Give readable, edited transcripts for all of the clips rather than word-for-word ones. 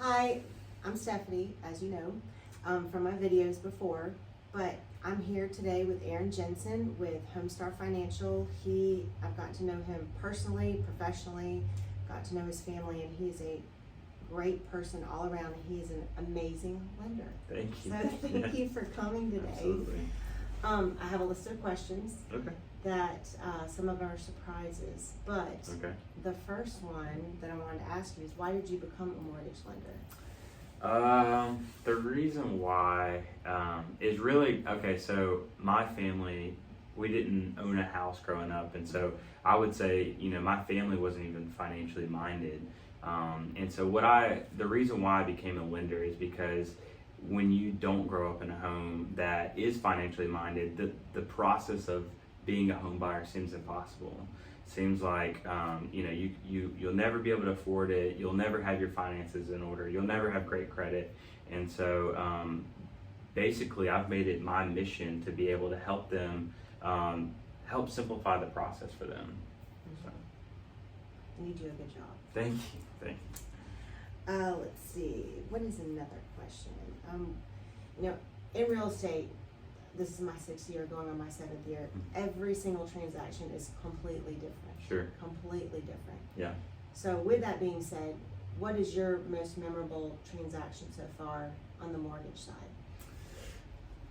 Hi, I'm Stephanie, as you know, from my videos before, but I'm here today with Aaron Jensen with Homestar Financial. I've gotten to know him personally, professionally, got to know his family, and he's a great person all around. He's an amazing lender. Thank you. So thank you for coming today. Absolutely. I have a list of questions Okay. that some of them are surprises, but Okay. the first one that I wanted to ask you is, why did you become a mortgage lender? The reason why is really, okay, so my family, we didn't own a house growing up, and so I would say, my family wasn't even financially minded. And so the reason why I became a lender is because when you don't grow up in a home that is financially minded, the process of being a home buyer seems impossible. Seems like you'll never be able to afford it. You'll never have your finances in order. You'll never have great credit. And so basically, I've made it my mission to be able to help them, help simplify the process for them. So. And you do a good job. Thank you. Thank you. Let's see. What is another question? In real estate, this is my 6th year, going on my 7th year. Every single transaction is completely different. Sure. Completely different. Yeah. So with that being said, what is your most memorable transaction so far on the mortgage side?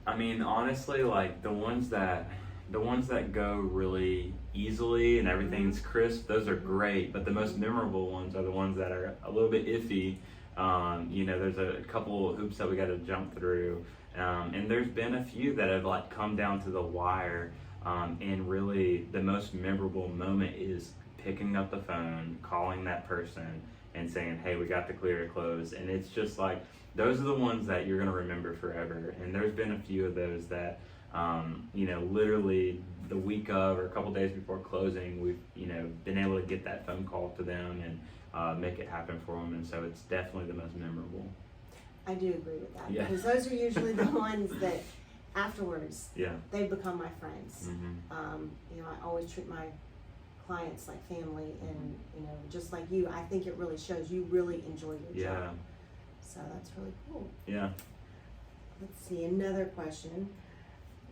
I mean, honestly, like the ones that go really easily and everything's crisp, those are great. But the most memorable ones are the ones that are a little bit iffy. There's a couple hoops that we got to jump through. And there's been a few that have come down to the wire, and really the most memorable moment is picking up the phone, calling that person and saying, hey, we got the clear to close. And it's just like, those are the ones that you're going to remember forever. And there's been a few of those that, literally the week of or a couple days before closing, we've, been able to get that phone call to them and make it happen for them. And so it's definitely the most memorable. I do agree with that, Yeah. because those are usually the ones that afterwards, Yeah. they've become my friends. Mm-hmm. I always treat my clients like family, and just like you, I think it really shows you really enjoy your job. So that's really cool. Yeah. Let's see, another question.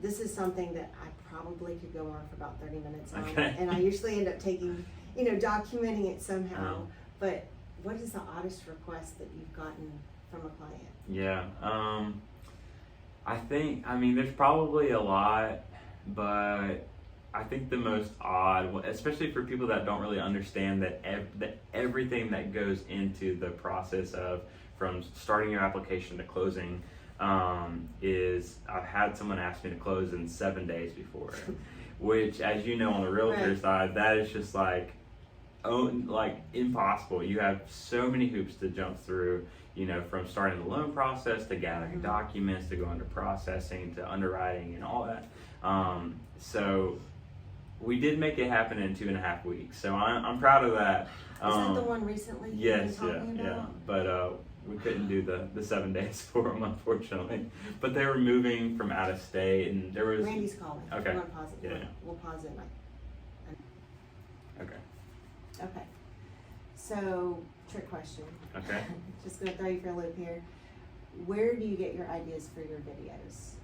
This is something that I probably could go on for about 30 minutes on, Okay. and I usually end up documenting it somehow. Oh. But what is the oddest request that you've gotten from a client? Yeah. There's probably a lot, but I think the most odd, especially for people that don't really understand that everything that goes into the process of from starting your application to closing, is I've had someone ask me to close in 7 days before, which, as you know, on the realtor Right. side, that is just like impossible. You have so many hoops to jump through, from starting the loan process to gathering documents to going to processing to underwriting and all that. So we did make it happen in 2.5 weeks. So I'm proud of that. Is that the one recently you've Yes, been talking yeah. about? But we couldn't do the 7 days for them, unfortunately. But they were moving from out of state, and there was. Randy's calling. Okay. You want to pause it? Yeah. We'll pause it. Okay. Okay. So, trick question. Okay. Just gonna throw you for a loop here. Where do you get your ideas for your videos?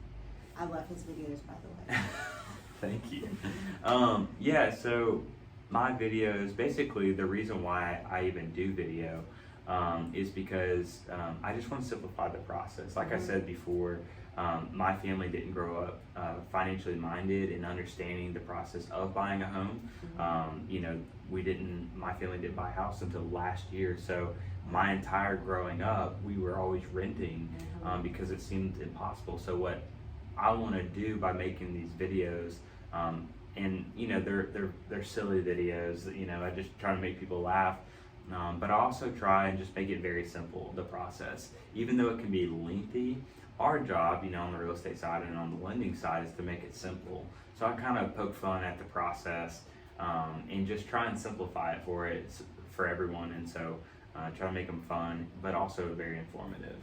I love his videos, by the way. Thank you. So my videos, basically the reason why I even do video is because I just want to simplify the process. Like I said before, my family didn't grow up financially minded and understanding the process of buying a home. My family didn't buy a house until last year. So my entire growing up, we were always renting because it seemed impossible. So what I want to do by making these videos, and they're silly videos, I just try to make people laugh, but I also try and just make it very simple, the process. Even though it can be lengthy, our job, on the real estate side and on the lending side, is to make it simple. So I kind of poke fun at the process, and just try and simplify it for everyone. And so try to make them fun, but also very informative.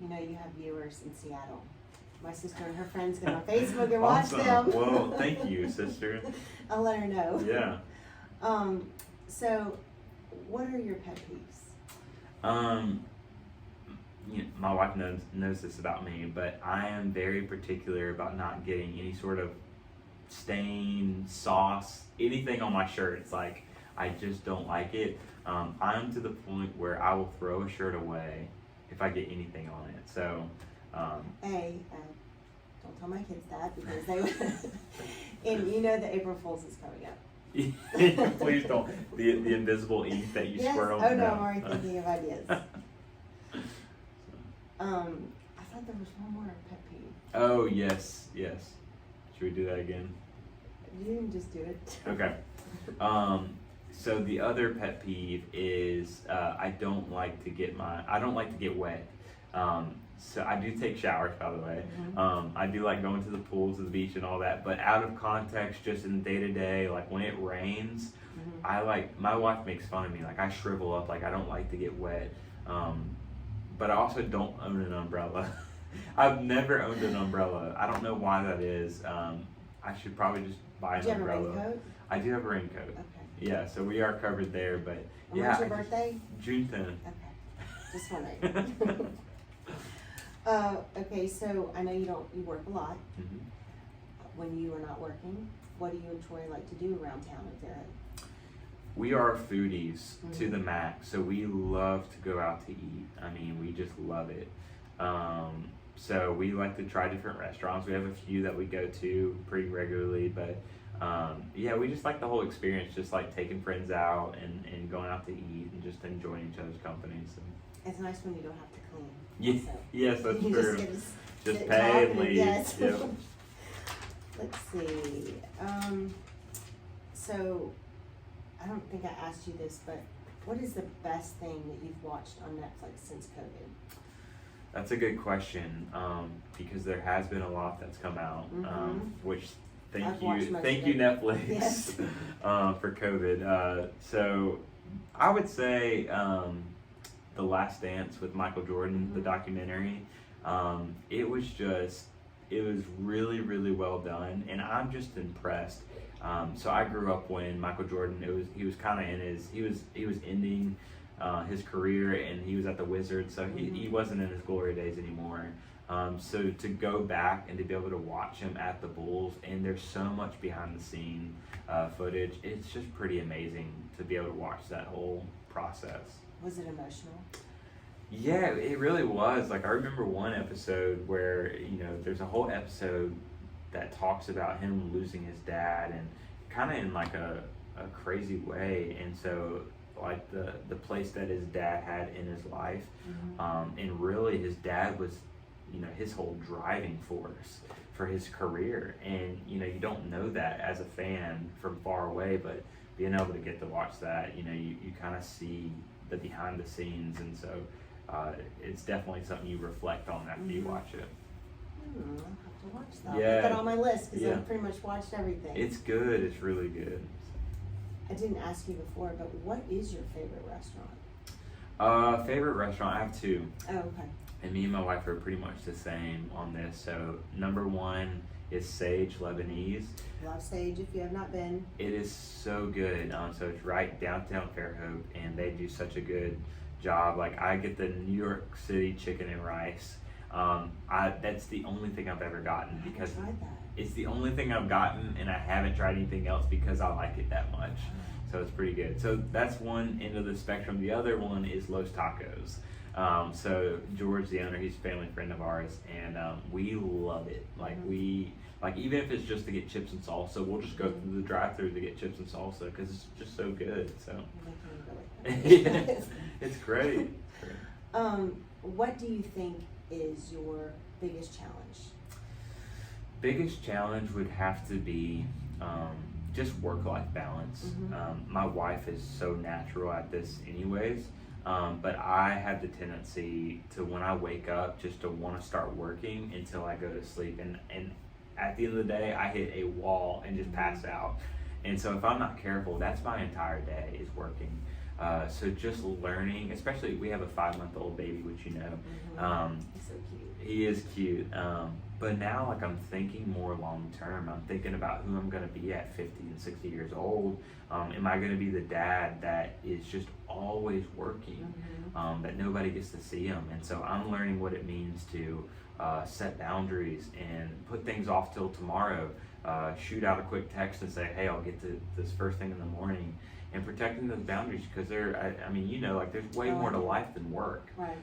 You have viewers in Seattle. My sister and her friends go on Facebook and watch them. Well, thank you, sister. I'll let her know. Yeah. So, what are your pet peeves? my wife knows this about me, but I am very particular about not getting any sort of stain, sauce, anything on my shirt. It's like I just don't like it. I'm to the point where I will throw a shirt away if I get anything on it. So, don't tell my kids that because they would. And you know the April Fool's is coming up. please don't. The invisible ink that you Yes. squirt on. Oh no, I'm already thinking of ideas. I thought there was one more pet peeve. Oh yes. Should we do that again? You can just do it. Okay. So the other pet peeve is I don't like to get wet. So I do take showers, by the way. Mm-hmm. I do like going to the pool, to the beach, and all that. But out of context, just in the day to day, like when it rains, my wife makes fun of me. Like I shrivel up. Like I don't like to get wet. But I also don't own an umbrella. I've never owned an umbrella. I don't know why that is. I should probably just buy an umbrella. Do you have a raincoat? I do have a raincoat. Okay. Yeah, so we are covered there, but And yeah. when's your birthday? June 10th. Okay. Just wondering. Okay, so I know you work a lot. Mm-hmm. When you are not working, what do you and Troy like to do around town at their We are foodies to the max, so we love to go out to eat. I mean, we just love it. So we like to try different restaurants. We have a few that we go to pretty regularly, but yeah, we just like the whole experience, just like taking friends out and going out to eat and just enjoying each other's company. So. It's nice when you don't have to clean. Yeah, So yes, that's you true. Just Just sit, pay talk, and leave. Yes. Yep. Let's see. So I don't think I asked you this, but what is the best thing that you've watched on Netflix since COVID? That's a good question, because there has been a lot that's come out, which I've watched most thank of you it. Netflix Yes. For COVID. So I would say The Last Dance with Michael Jordan, the documentary. It was really, really well done, and I'm just impressed. So I grew up when Michael Jordan, he was kind of he was ending his career, and he was at the Wizards, so he wasn't in his glory days anymore. So to go back and to be able to watch him at the Bulls, and there's so much behind the scene footage, it's just pretty amazing to be able to watch that whole process. Was it emotional? Yeah, it really was. Like I remember one episode where, there's a whole episode that talks about him losing his dad, and kind of in like a crazy way. And so like the place that his dad had in his life, and really his dad was, his whole driving force for his career. And you don't know that as a fan from far away, but being able to get to watch that, you kind of see the behind the scenes. And so it's definitely something you reflect on after you watch it. I'll have to watch that. Yeah. I'll put that on my list because Yeah. I've pretty much watched everything. It's good. It's really good. I didn't ask you before, but what is your favorite restaurant? Favorite restaurant, I have two. Oh, okay. And me and my wife are pretty much the same on this. So number one is Sage Lebanese. Love Sage if you have not been. It is so good. So it's right downtown Fairhope, and they do such a good job. Like I get the New York City chicken and rice. That's the only thing I've ever gotten because I haven't tried that. it's the only thing I've gotten, and I haven't tried anything else because I like it that much. So it's pretty good. So that's one end of the spectrum. The other one is Los Tacos. So George, the owner, he's a family friend of ours, and we love it. Like even if it's just to get chips and salsa, we'll just go through the drive-thru to get chips and salsa because it's just so good. So Yeah. it's great. What do you think is your biggest challenge? Biggest challenge would have to be just work-life balance. My wife is so natural at this anyways, but I have the tendency to, when I wake up, just to want to start working until I go to sleep, and at the end of the day I hit a wall and just pass out. And so if I'm not careful, that's my entire day is working. So just learning, especially we have a 5-month-old baby, which He's so cute. He is cute. But now, like, I'm thinking more long term. I'm thinking about who I'm going to be at 50 and 60 years old. Am I going to be the dad that is just always working? that nobody gets to see them. And so I'm learning what it means to set boundaries and put things off till tomorrow. Shoot out a quick text and say, hey, I'll get to this first thing in the morning. And protecting those boundaries, because I mean, you know, like there's way more to life than work. Right.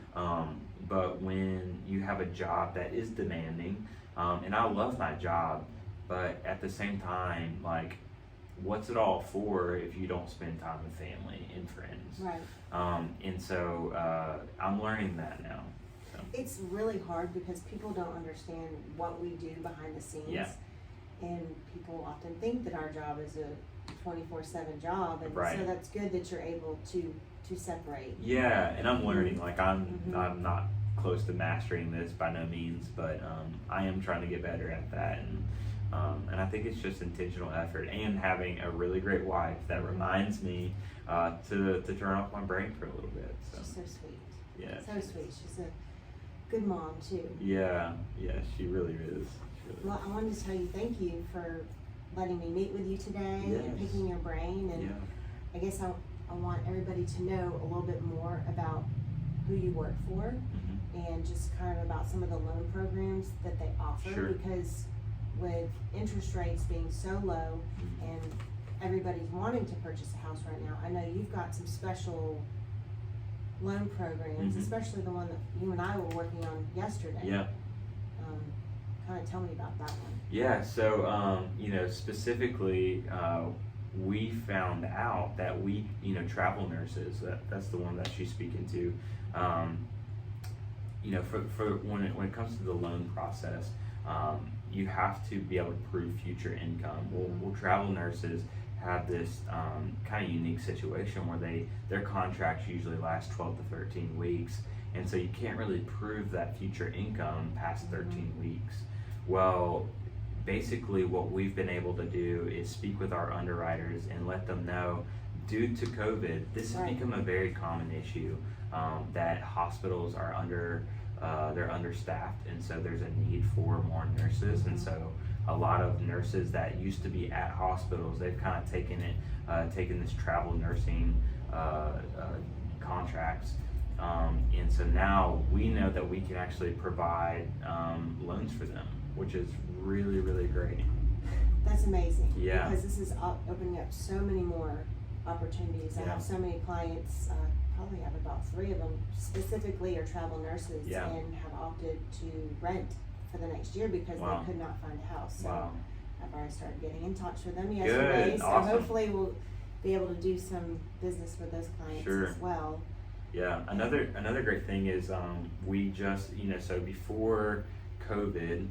But when you have a job that is demanding, and I love my job, but at the same time, like, what's it all for if you don't spend time with family and friends? Right. And so I'm learning that now. So. It's really hard because people don't understand what we do behind the scenes. Yeah. And people often think that our job is a 24/7 job, and Right. so that's good that you're able to separate. Yeah, and I'm learning. Like I'm not close to mastering this by no means, but I am trying to get better at that, and I think it's just intentional effort and having a really great wife that reminds me to turn off my brain for a little bit. So. She's so sweet. Yeah. So sweet. She's a good mom too. Yeah, she really is. Well, I wanted to tell you thank you for letting me meet with you today and Yes. picking your brain, and I guess I want everybody to know a little bit more about who you work for and just kind of about some of the loan programs that they offer. Sure. Because with interest rates being so low and everybody's wanting to purchase a house right now, I know you've got some special loan programs, especially the one that you and I were working on yesterday. Yeah. Kind of tell me about that one. Yeah, so you know, specifically, we found out that travel nurses, that's the one that she's speaking to. You know, for when it comes to the loan process, you have to be able to prove future income. Well, travel nurses have this kind of unique situation where their contracts usually last 12 to 13 weeks, and so you can't really prove that future income past 13 weeks. Well, basically what we've been able to do is speak with our underwriters and let them know, due to COVID, this has become a very common issue, that hospitals are they're understaffed, and so there's a need for more nurses. And so a lot of nurses that used to be at hospitals, they've kind of taken this travel nursing contracts. And so now we know that we can actually provide loans for them, which is really, really great. That's amazing. Yeah. Because this is opening up so many more opportunities. I have so many clients, probably have about 3 of them specifically are travel nurses and have opted to rent for the next year because they could not find a house. So I've already started getting in touch with them yesterday. Good. So Awesome. Hopefully we'll be able to do some business with those clients as well. Yeah, another great thing is we just, so before COVID,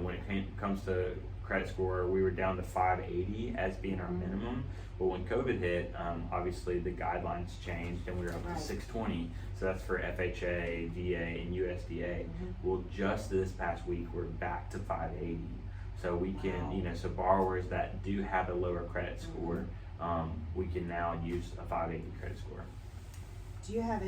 when it comes to credit score, we were down to 580 as being our minimum. But when COVID hit, obviously the guidelines changed and we were up to 620. So that's for FHA, VA, and USDA. Well, just this past week, we're back to 580. So we can, so borrowers that do have a lower credit score, we can now use a 580 credit score. Do you have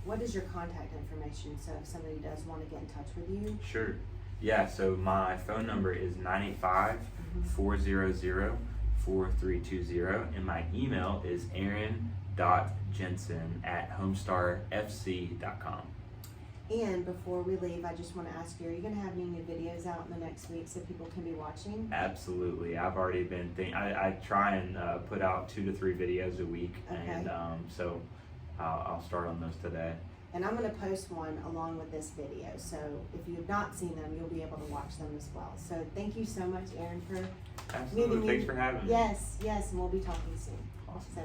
what is your contact information, so if somebody does want to get in touch with you? Sure. Yeah, so my phone number is 985-400-4320, and my email is aaron.jensen@homestarfc.com. And before we leave, I just want to ask you, are you going to have any new videos out in the next week so people can be watching? Absolutely. I've already been I try and put out 2 to 3 videos a week, and so I'll start on those today. And I'm going to post one along with this video, so if you've not seen them, you'll be able to watch them as well. So thank you so much, Aaron, for Absolutely. meeting me. Thanks for having me. Yes, and we'll be talking soon. Awesome. So.